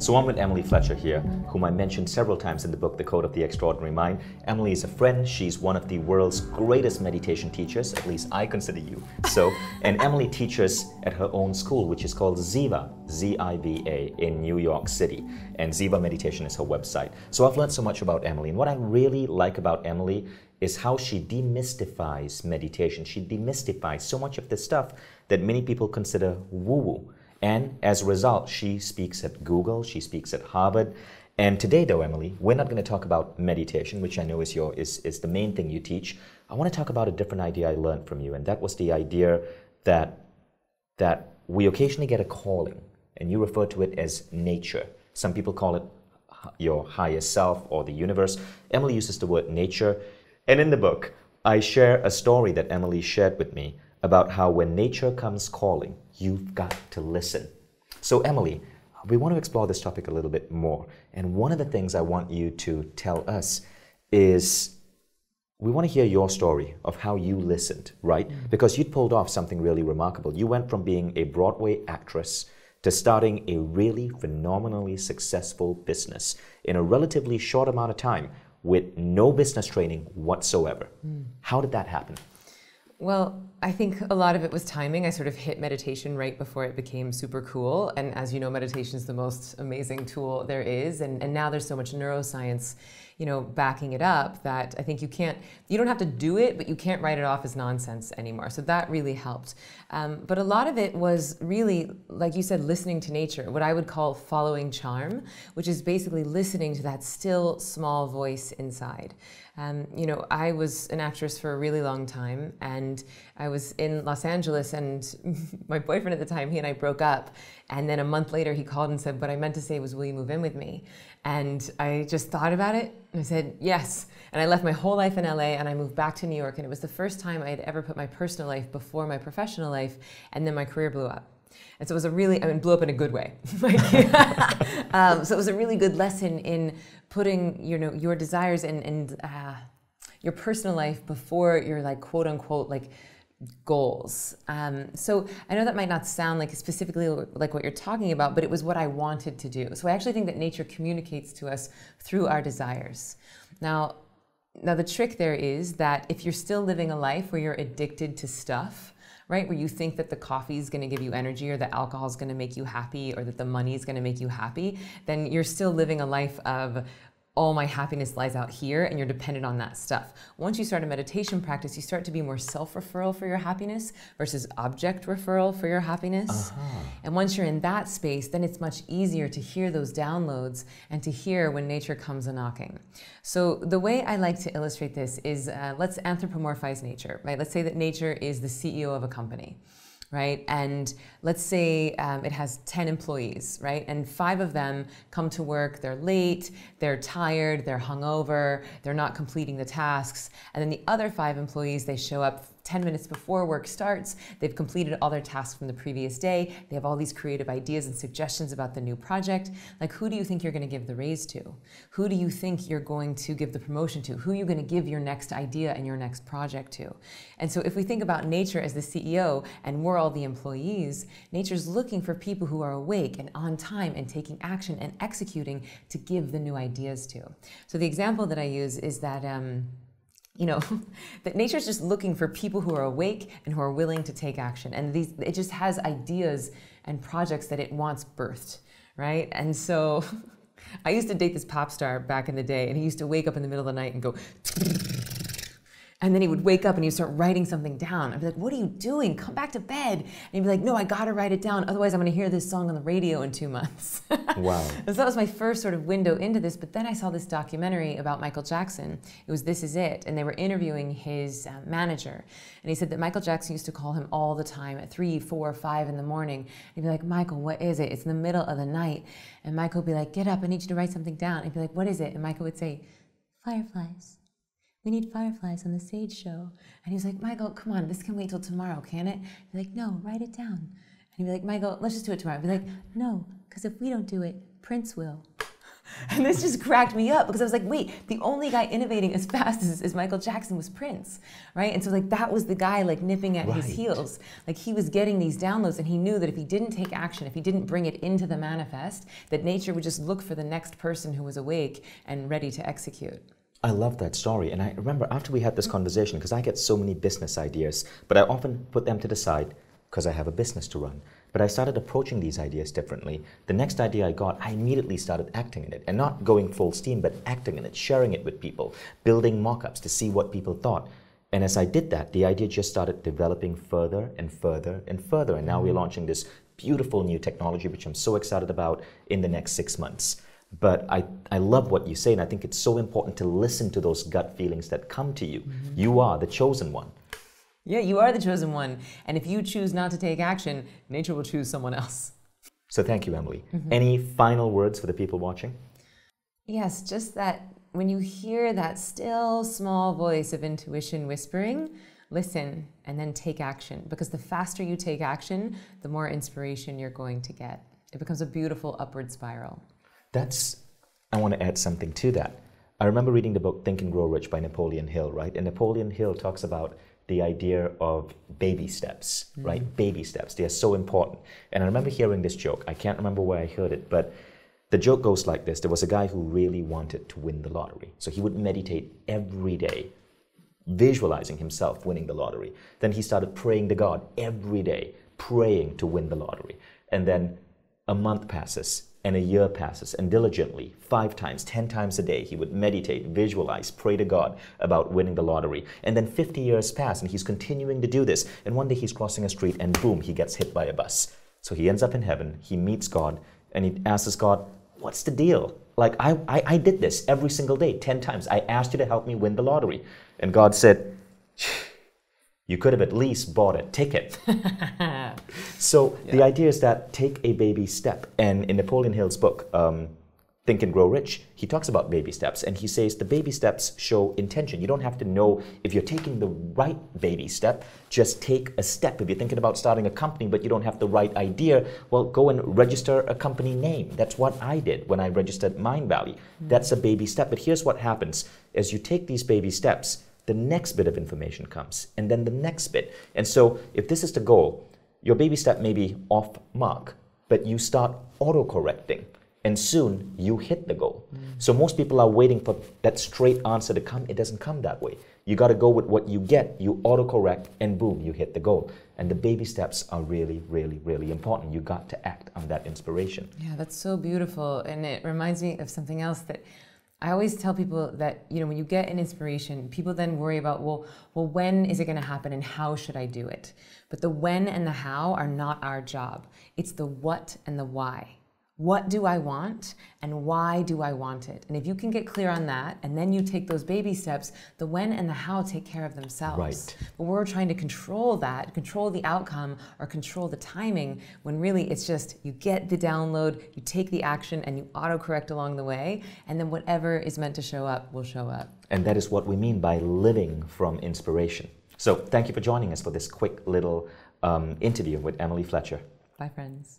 So I'm with Emily Fletcher here, whom I mentioned several times in the book, The Code of the Extraordinary Mind. Emily is a friend. She's one of the world's greatest meditation teachers, at least I consider you so. And Emily teaches at her own school, which is called Ziva, Z-I-V-A, in New York City. And Ziva Meditation is her website. So I've learned so much about Emily. And what I really like about Emily is how she demystifies meditation. She demystifies so much of the stuff that many people consider woo-woo. And as a result, she speaks at Google, she speaks at Harvard. And today, though, Emily, we're not going to talk about meditation, which I know is the main thing you teach. I want to talk about a different idea I learned from you, and that was the idea that we occasionally get a calling, and you refer to it as nature. Some people call it your higher self or the universe. Emily uses the word nature. And in the book, I share a story that Emily shared with me about how when nature comes calling, you've got to listen. So Emily, we want to explore this topic a little bit more. And one of the things I want you to tell us is we want to hear your story of how you listened, right? Because you'd pulled off something really remarkable. You went from being a Broadway actress to starting a really phenomenally successful business in a relatively short amount of time with no business training whatsoever. How did that happen? Well, I think a lot of it was timing. I sort of hit meditation right before it became super cool. And as you know, meditation is the most amazing tool there is. And now there's so much neuroscience, backing it up that I think you don't have to do it, but you can't write it off as nonsense anymore. So that really helped. But a lot of it was really, like you said, listening to nature, what I would call following charm, which is basically listening to that still small voice inside. I was an actress for a really long time, and I was in Los Angeles, and my boyfriend at the time, he and I broke up, and then a month later he called and said, what I meant to say was, will you move in with me? And I just thought about it, and I said, yes. And I left my whole life in LA, and I moved back to New York, and it was the first time I had ever put my personal life before my professional life, and then my career blew up. And so it was blew up in a good way. So it was a really good lesson in putting, your desires and your personal life before your quote unquote goals. So I know that might not sound specifically like what you're talking about, but it was what I wanted to do. So I actually think that nature communicates to us through our desires. Now the trick there is that if you're still living a life where you're addicted to stuff, right, where you think that the coffee is going to give you energy, or the alcohol is going to make you happy, or that the money is going to make you happy, then you're still living a life of all my happiness lies out here, and you're dependent on that stuff. Once you start a meditation practice, you start to be more self-referral for your happiness versus object referral for your happiness. And once you're in that space, then it's much easier to hear those downloads and to hear when nature comes a-knocking. So the way I like to illustrate this is, let's anthropomorphize nature, right? Let's say that nature is the CEO of a company. Right? And let's say it has 10 employees, right? And 5 of them come to work, they're late, they're tired, they're hungover, they're not completing the tasks. And then the other 5 employees, they show up 10 minutes before work starts, they've completed all their tasks from the previous day, they have all these creative ideas and suggestions about the new project. Who do you think you're going to give the raise to? Who do you think you're going to give the promotion to? Who are you going to give your next idea and your next project to? And so if we think about nature as the CEO and we're all the employees, nature's looking for people who are awake and on time and taking action and executing to give the new ideas to. So the example that I use is that that nature's just looking for people who are awake and who are willing to take action. And it just has ideas and projects that it wants birthed, right? And so I used to date this pop star back in the day, and he used to wake up in the middle of the night and go, and then he would wake up and he'd start writing something down. I'd be like, what are you doing? Come back to bed. And he'd be like, no, I gotta write it down. Otherwise I'm gonna hear this song on the radio in 2 months. Wow. And so that was my first sort of window into this. But then I saw this documentary about Michael Jackson. It was This Is It. And they were interviewing his manager. And he said that Michael Jackson used to call him all the time at 3, 4, 5 in the morning. And he'd be like, Michael, what is it? It's in the middle of the night. And Michael would be like, get up, I need you to write something down. And he'd be like, what is it? And Michael would say, fireflies. We need fireflies on the stage show. And he was like, Michael, come on, this can wait till tomorrow, can it? I'd be like, no, write it down. And he'd be like, Michael, let's just do it tomorrow. I'd be like, no, because if we don't do it, Prince will. And this just cracked me up because I was like, wait, the only guy innovating as fast as Michael Jackson was Prince, right? And so like that was the guy like nipping at his heels. Like he was getting these downloads and he knew that if he didn't take action, if he didn't bring it into the manifest, that nature would just look for the next person who was awake and ready to execute. I love that story. And I remember after we had this conversation, because I get so many business ideas, but I often put them to the side because I have a business to run. But I started approaching these ideas differently. The next idea I got, I immediately started acting in it, and not going full steam, but acting in it, sharing it with people, building mock-ups to see what people thought. And as I did that, the idea just started developing further and further and further. And now we're launching this beautiful new technology, which I'm so excited about in the next 6 months. But I love what you say, and I think it's so important to listen to those gut feelings that come to you. You are the chosen one. Yeah, you are the chosen one. And if you choose not to take action, nature will choose someone else. So thank you, Emily. Any final words for the people watching? Yes, just that when you hear that still small voice of intuition whispering, listen and then take action. Because the faster you take action, the more inspiration you're going to get. It becomes a beautiful upward spiral. I want to add something to that. I remember reading the book Think and Grow Rich by Napoleon Hill, right? And Napoleon Hill talks about the idea of baby steps, right? Baby steps, they are so important. And I remember hearing this joke. I can't remember where I heard it, but the joke goes like this. There was a guy who really wanted to win the lottery. So he would meditate every day, visualizing himself winning the lottery. Then he started praying to God every day, praying to win the lottery. And then a month passes, and a year passes, and diligently, 5 times, 10 times a day, he would meditate, visualize, pray to God about winning the lottery. And then 50 years pass, and he's continuing to do this. And one day he's crossing a street, and boom, he gets hit by a bus. So he ends up in heaven, he meets God, and he asks God, what's the deal? Like, I did this every single day, 10 times. I asked you to help me win the lottery. And God said, you could have at least bought a ticket. So the idea is that take a baby step. And in Napoleon Hill's book, Think and Grow Rich, he talks about baby steps. And he says the baby steps show intention. You don't have to know if you're taking the right baby step. Just take a step. If you're thinking about starting a company, but you don't have the right idea, well, go and register a company name. That's what I did when I registered Mind Valley. That's a baby step. But here's what happens. As you take these baby steps, the next bit of information comes, and then the next bit. And so if this is the goal, your baby step may be off mark, but you start auto-correcting, and soon you hit the goal. So most people are waiting for that straight answer to come. It doesn't come that way. You got to go with what you get. You auto-correct, and boom, you hit the goal. And the baby steps are really, really, really important. You got to act on that inspiration. Yeah, that's so beautiful. And it reminds me of something else that I always tell people that, you know, when you get an inspiration, people then worry about, well, when is it going to happen and how should I do it? But the when and the how are not our job. It's the what and the why. What do I want and why do I want it? And if you can get clear on that and then you take those baby steps, the when and the how take care of themselves. Right. But we're trying to control that, control the outcome or control the timing when really it's just you get the download, you take the action and you autocorrect along the way, and then whatever is meant to show up will show up. And that is what we mean by living from inspiration. So thank you for joining us for this quick little interview with Emily Fletcher. Bye, friends.